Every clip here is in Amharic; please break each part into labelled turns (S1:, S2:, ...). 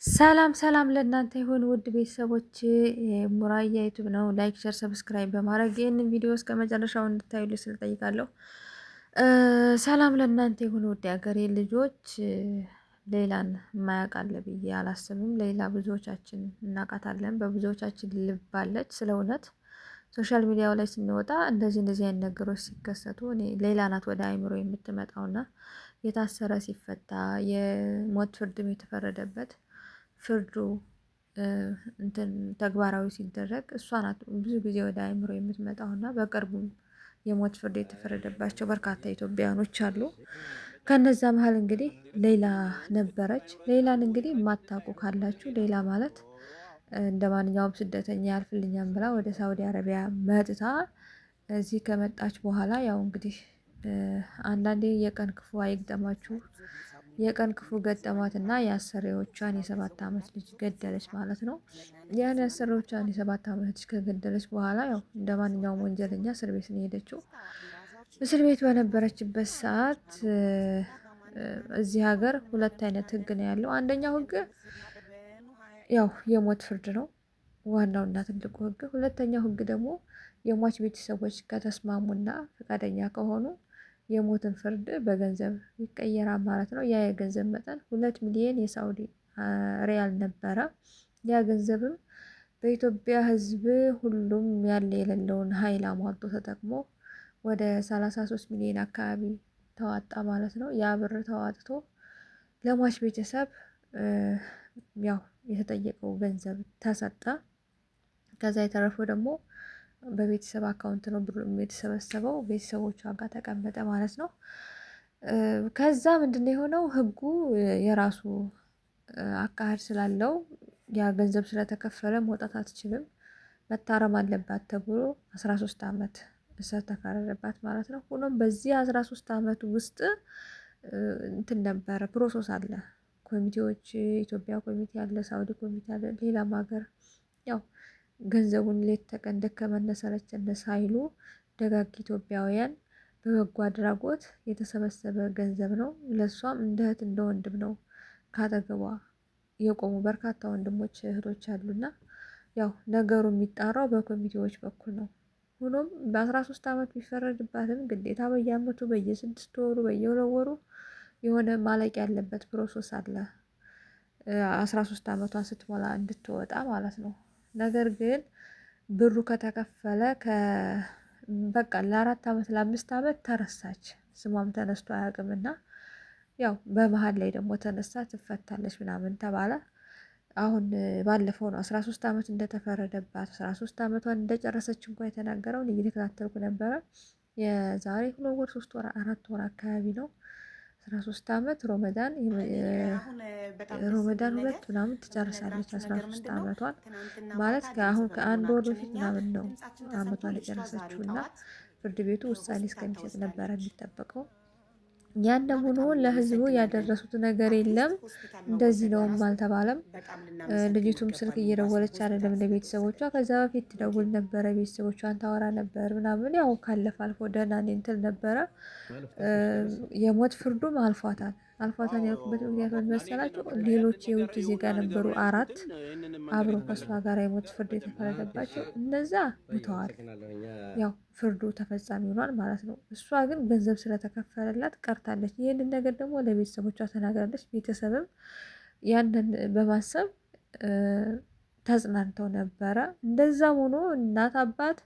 S1: ሰላም ሰላም ለእናንተ ይሁን ውድ ቤተሰቦች፣ ሙራያ ዩቱብ ነው። ላይክ ሸር ሰብስክራይብ በማድረግ ይህንን ቪዲዮ እስከ መጨረሻው እንድታዩልኝ ስል ጠይቃለሁ። ሰላም ለእናንተ ይሁን ውድ ሀገሬ ልጆች። ሌላን የማያውቅ አለ ብዬ አላስብም። ሌላ ብዙዎቻችን እናውቃታለን፣ በብዙዎቻችን ልብ አለች። ስለ እውነት ሶሻል ሚዲያው ላይ ስንወጣ እንደዚህ አይነት ነገሮች ሲከሰቱ እኔ ሌላ ናት ወደ አይምሮ የምትመጣውና የታሰረ ሲፈታ የሞት ፍርድም የተፈረደበት ፍርዱ እንትን ተግባራዊ ሲደረግ እሷ ናት ብዙ ጊዜ ወደ አእምሮ የምትመጣው እና በቅርቡም የሞት ፍርድ የተፈረደባቸው በርካታ ኢትዮጵያውያኖች አሉ። ከነዛ መሀል እንግዲህ ሌላ ነበረች። ሌላን እንግዲህ የማታውቁ ካላችሁ ሌላ ማለት እንደ ማንኛውም ስደተኛ ያልፍልኛም ብላ ወደ ሳውዲ አረቢያ መጥታ እዚህ ከመጣች በኋላ ያው እንግዲህ አንዳንዴ የቀን ክፉ አይግጠማችሁ። የቀን ክፉ ገጠማትና የአሰሪዎቿን የ7 ዓመት ልጅ ገደለች ማለት ነው። ያን የአሰሪዎቿን የ7 ዓመት ልጅ ከገደለች በኋላ ያው እንደ ማንኛውም ወንጀለኛ እስር ቤት ነው የሄደችው። እስር ቤት በነበረችበት ሰዓት እዚህ ሀገር ሁለት አይነት ህግ ነው ያለው። አንደኛው ህግ ያው የሞት ፍርድ ነው ዋናውና ትልቁ ህግ። ሁለተኛው ህግ ደግሞ የሟች ቤተሰቦች ከተስማሙና ፈቃደኛ ከሆኑ የሞትን ፍርድ በገንዘብ ይቀየራል ማለት ነው። ያ የገንዘብ መጠን 2 ሚሊዮን የሳውዲ ሪያል ነበረ። ያ ገንዘብም በኢትዮጵያ ህዝብ ሁሉም ያለ የሌለውን ኃይል አሟጦ ተጠቅሞ ወደ 33 ሚሊዮን አካባቢ ተዋጣ ማለት ነው። ያ ብር ተዋጥቶ ለሟች ቤተሰብ ያው የተጠየቀው ገንዘብ ተሰጠ። ከዛ የተረፈው ደግሞ በቤተሰብ አካውንት ነው ብሩ የተሰበሰበው፣ ቤተሰቦቿ ጋር ተቀመጠ ማለት ነው። ከዛ ምንድነው የሆነው? ህጉ የራሱ አካሄድ ስላለው ያ ገንዘብ ስለተከፈለ መውጣት አትችልም፣ መታረም አለባት ተብሎ 13 ዓመት እስር ተፈረደባት ማለት ነው። ሆኖም በዚህ 13 ዓመት ውስጥ እንትን ነበረ፣ ፕሮሰስ አለ። ኮሚቴዎች፣ ኢትዮጵያ ኮሚቴ አለ፣ ሳውዲ ኮሚቴ አለ፣ ሌላም ሀገር ያው ገንዘቡን ሌት ተቀን ደከመን ሰለቸን ሳይሉ ደጋግ ኢትዮጵያውያን በበጎ አድራጎት የተሰበሰበ ገንዘብ ነው። ለሷም እንደ እህት እንደ ወንድም ነው ካጠገቧ የቆሙ በርካታ ወንድሞች እህቶች አሉና ያው ነገሩ የሚጣራው በኮሚቴዎች በኩል ነው። ሆኖም በ13 ዓመት ቢፈረድባትም ግዴታ በየአመቱ በየ6 ወሩ በየ2 ወሩ የሆነ ማለቅ ያለበት ፕሮሰስ አለ 13 ዓመቷን ስትሞላ እንድትወጣ ማለት ነው። ነገር ግን ብሩ ከተከፈለ በቃ ለ4 ዓመት ለ5 ዓመት ተረሳች። ስሟም ተነስቶ አያውቅምና ያው በመሀል ላይ ደግሞ ተነሳ ትፈታለች ምናምን ተባለ። አሁን ባለፈው ነው 13 ዓመት እንደተፈረደባት 13 ዓመቷን እንደጨረሰች እንኳን የተናገረውን እየተከታተልኩ ነበረ። የዛሬ 2 ወር 3 ወር 4 ወር አካባቢ ነው 13 ዓመት ሮመዳን 2 ምናምን ትጨርሳለች 13 ዓመቷን ማለት ከአሁን ከ1 ወር በፊት ምናምን ነው አመቷን የጨረሰችው እና ፍርድ ቤቱ ውሳኔ እስከሚሰጥ ነበረ የሚጠበቀው። ያን ደግሞ ለህዝቡ ያደረሱት ነገር የለም። እንደዚህ ነውም አልተባለም። ልጅቱም ስልክ እየደወለች አይደለም ለቤተሰቦቿ። ከዛ በፊት ትደውል ነበረ፣ ቤተሰቦቿን ታወራ ነበር ምናምን። ያው ካለፈ አልፎ ደህና ነኝ ትል ነበረ። የሞት ፍርዱም አልፏታል። ያልኩበት ምክንያት ምን መሰላችሁ? ሌሎች የውጭ ዜጋ ነበሩ 4 አብረው ከሷ ጋር የሞት ፍርድ የተፈረደባቸው፣ እነዛ ሙተዋል። ያው ፍርዱ ተፈጻሚ ሆኗል ማለት ነው። እሷ ግን ገንዘብ ስለተከፈለላት ቀርታለች። ይህንን ነገር ደግሞ ለቤተሰቦቿ ተናግራለች። ቤተሰብም ያንን በማሰብ ተጽናንተው ነበረ። እንደዛም ሆኖ እናት አባት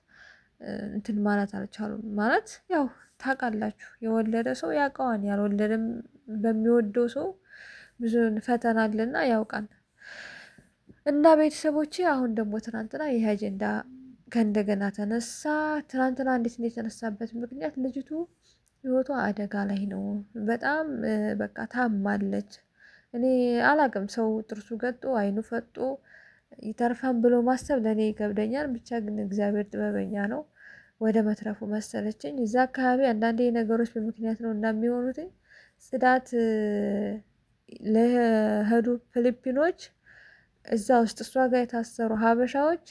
S1: እንትን ማለት አልቻሉም። ማለት ያው ታውቃላችሁ፣ የወለደ ሰው ያውቀዋል፣ ያልወለደም በሚወደው ሰው ብዙ ፈተና አለና ያውቃል። እና ቤተሰቦቼ አሁን ደግሞ ትናንትና ይህ አጀንዳ ከእንደገና ተነሳ። ትናንትና እንዴት ነው የተነሳበት ምክንያት? ልጅቱ ህይወቷ አደጋ ላይ ነው። በጣም በቃ ታማለች። እኔ አላቅም፣ ሰው ጥርሱ ገጦ አይኑ ፈጦ ይተርፋን ብሎ ማሰብ ለእኔ ይከብደኛል። ብቻ ግን እግዚአብሔር ጥበበኛ ነው። ወደ መትረፉ መሰለችኝ። እዛ አካባቢ አንዳንዴ ነገሮች በምክንያት ነው እና የሚሆኑት። ጽዳት ለሄዱ ፊሊፒኖች እዛ ውስጥ እሷ ጋር የታሰሩ ሀበሻዎች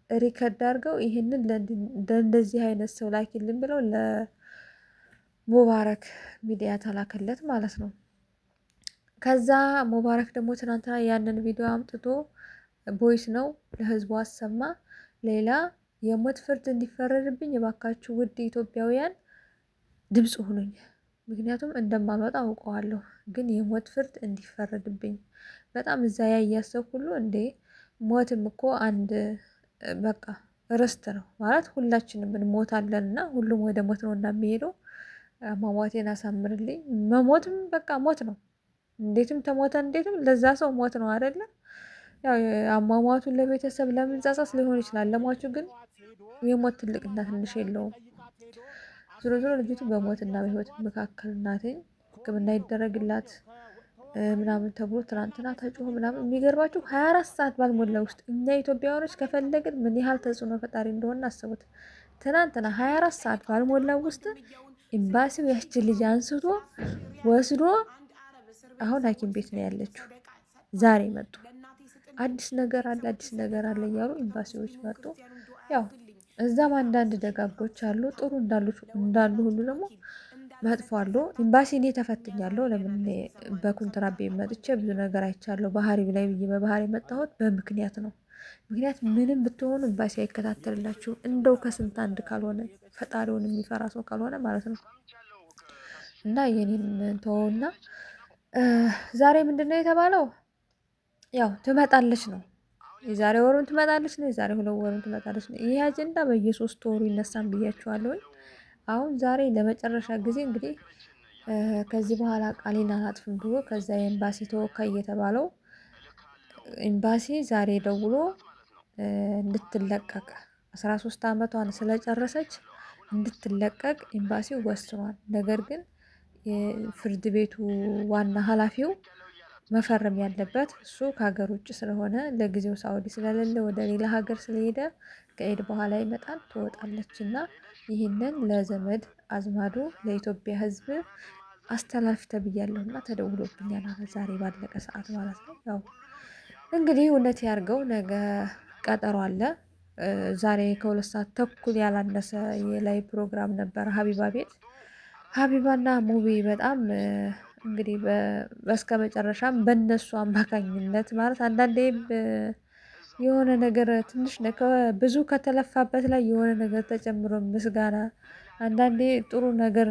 S1: ሪከርድ አድርገው ይህንን ለእንደዚህ አይነት ሰው ላኪልን ብለው ለሙባረክ ሚዲያ ተላከለት ማለት ነው። ከዛ ሙባረክ ደግሞ ትናንትና ያንን ቪዲዮ አምጥቶ ቦይስ ነው ለህዝቡ አሰማ። ሌላ የሞት ፍርድ እንዲፈረድብኝ የባካችሁ ውድ ኢትዮጵያውያን ድምፅ ሁኑኝ። ምክንያቱም እንደማልወጣ አውቀዋለሁ፣ ግን የሞት ፍርድ እንዲፈረድብኝ በጣም እዛ ያያሰብ ሁሉ እንዴ ሞትም እኮ አንድ በቃ ርስት ነው ማለት ሁላችንም እንሞታለን እና ሁሉም ወደ ሞት ነው እንደሚሄደው አሟሟቴን አሳምርልኝ። መሞትም በቃ ሞት ነው። እንዴትም ተሞተ እንዴትም ለዛ ሰው ሞት ነው አይደለ? ያው አሟሟቱን ለቤተሰብ ለምንጻጻስ ሊሆን ይችላል። ለሟቹ ግን የሞት ትልቅና ትንሽ የለውም። ዞሮ ዞሮ ልጅቱ በሞትና በህይወት መካከል ናትኝ። ሕክምና ይደረግላት ምናምን ተብሎ ትናንትና ተጮሆ ምናምን የሚገርባችሁ 24 ሰዓት ባልሞላ ውስጥ እኛ ኢትዮጵያውያኖች ከፈለግን ምን ያህል ተጽዕኖ ፈጣሪ እንደሆነ አስቡት። ትናንትና 24 ሰዓት ባልሞላ ውስጥ ኤምባሲው ያችን ልጅ አንስቶ ወስዶ አሁን ሐኪም ቤት ነው ያለችው። ዛሬ መጡ። አዲስ ነገር አለ አዲስ ነገር አለ እያሉ ኤምባሲዎች መጡ። ያው እዛም አንዳንድ ደጋጎች አሉ ጥሩ እንዳሉ ሁሉ ደግሞ መጥፎ አሉ። ኤምባሲ እኔ ተፈትኛለሁ። ለምን በኮንትራት መጥቼ ብዙ ነገር አይቻለሁ። ባህሪ ላይ ብዬ በባህሪ የመጣሁት በምክንያት ነው። ምክንያት ምንም ብትሆኑ ኤምባሲ አይከታተልላችሁም። እንደው ከስንት አንድ ካልሆነ ፈጣሪውን የሚፈራ ሰው ካልሆነ ማለት ነው። እና የኔን ተወውና ዛሬ ምንድነው የተባለው? ያው ትመጣለች ነው። የዛሬ ወሩን ትመጣለች ነው። የዛሬ 2 ወሩን ትመጣለች ነው። ይሄ አጀንዳ በየ3 ወሩ ይነሳን ብያችኋለሁኝ። አሁን ዛሬ ለመጨረሻ ጊዜ እንግዲህ ከዚህ በኋላ ቃሌን አላጥፍም ብሎ ከዛ የኤምባሲ ተወካይ የተባለው ኤምባሲ ዛሬ ደውሎ እንድትለቀቅ 13 ዓመቷን ስለጨረሰች እንድትለቀቅ ኤምባሲው ወስኗል። ነገር ግን የፍርድ ቤቱ ዋና ኃላፊው መፈረም ያለበት እሱ ከሀገር ውጭ ስለሆነ ለጊዜው ሳውዲ ስለሌለ ወደ ሌላ ሀገር ስለሄደ ከሄድ በኋላ ይመጣል ትወጣለች እና ይህንን ለዘመድ አዝማዱ ለኢትዮጵያ ሕዝብ አስተላልፍ ተብያለሁ እና ተደውሎብኛል። ዛሬ ባለቀ ሰዓት ማለት ነው። ያው እንግዲህ እውነት ያርገው። ነገ ቀጠሮ አለ። ዛሬ ከ2 ሰዓት ተኩል ያላነሰ የላይ ፕሮግራም ነበረ ሀቢባ ቤት። ሀቢባና ሙቢ በጣም እንግዲህ በስከ መጨረሻም በነሱ አማካኝነት ማለት አንዳንዴ የሆነ ነገር ትንሽ ብዙ ከተለፋበት ላይ የሆነ ነገር ተጨምሮ ምስጋና አንዳንዴ ጥሩ ነገር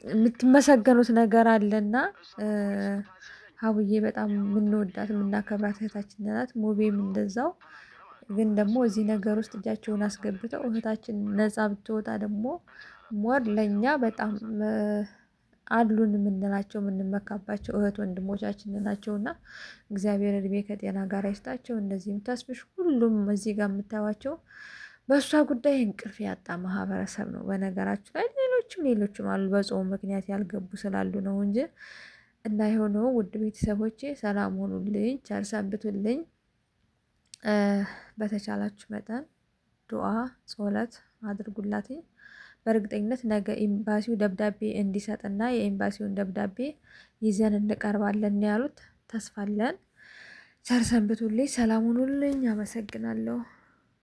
S1: የምትመሰገኑት ነገር አለና ሀቡዬ በጣም የምንወዳት የምናከብራት እህታችን ናት። ሙቤም እንደዛው። ግን ደግሞ እዚህ ነገር ውስጥ እጃቸውን አስገብተው እህታችን ነፃ ብትወጣ ደግሞ ሞር ለእኛ በጣም አሉን የምንላቸው የምንመካባቸው እህት ወንድሞቻችን ናቸውና እግዚአብሔር እድሜ ከጤና ጋር ይስጣቸው። እንደዚህም ተስፍሽ ሁሉም እዚህ ጋር የምታዩቸው በእሷ ጉዳይ እንቅልፍ ያጣ ማህበረሰብ ነው። በነገራችሁ ላይ ሌሎችም አሉ በጾም ምክንያት ያልገቡ ስላሉ ነው እንጂ እና የሆነው ውድ ቤተሰቦቼ ሰላም ሆኑልኝ፣ ቸር ሰንብቱልኝ። በተቻላችሁ መጠን ዱዓ ጸሎት አድርጉላትኝ። በእርግጠኝነት ነገ ኤምባሲው ደብዳቤ እንዲሰጥና የኤምባሲውን ደብዳቤ ይዘን እንቀርባለን ያሉት። ተስፋ አለን። ቸር ሰንብቱልኝ፣ ሰላም ሁኑልኝ። አመሰግናለሁ።